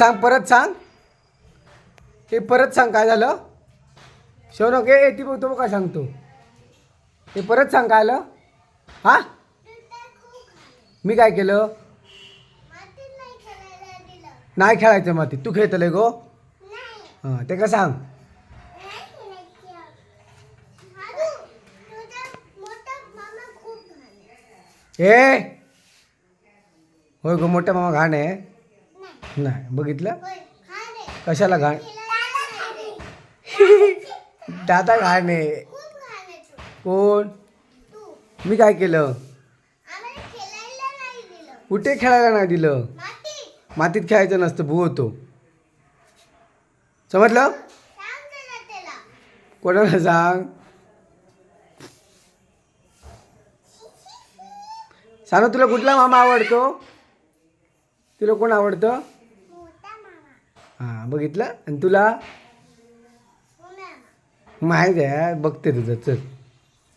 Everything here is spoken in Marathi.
परत सांग हे परत सांग काय झालं शौनक ए ती बघतो काय सांगतो हे परत सांग काय आलं हा मी काय केलं नाही खेळायचं मातीत तू खेळतलंय गो हां ते का सांग ए होय गो मोठा मामा घाण आहे नाही बघितलं कशाला घाण दादा घाण आहे कोण मी काय केलं कुठे खेळायला नाही दिलं मातीत खेळायचं नसतं भू होतो समजलं कोणाला सांग सांग तुला कुठला मामा आवडतो तुला कोण आवडतं हां बघितलं आणि तुला माहीत आहे बघते तुझं चल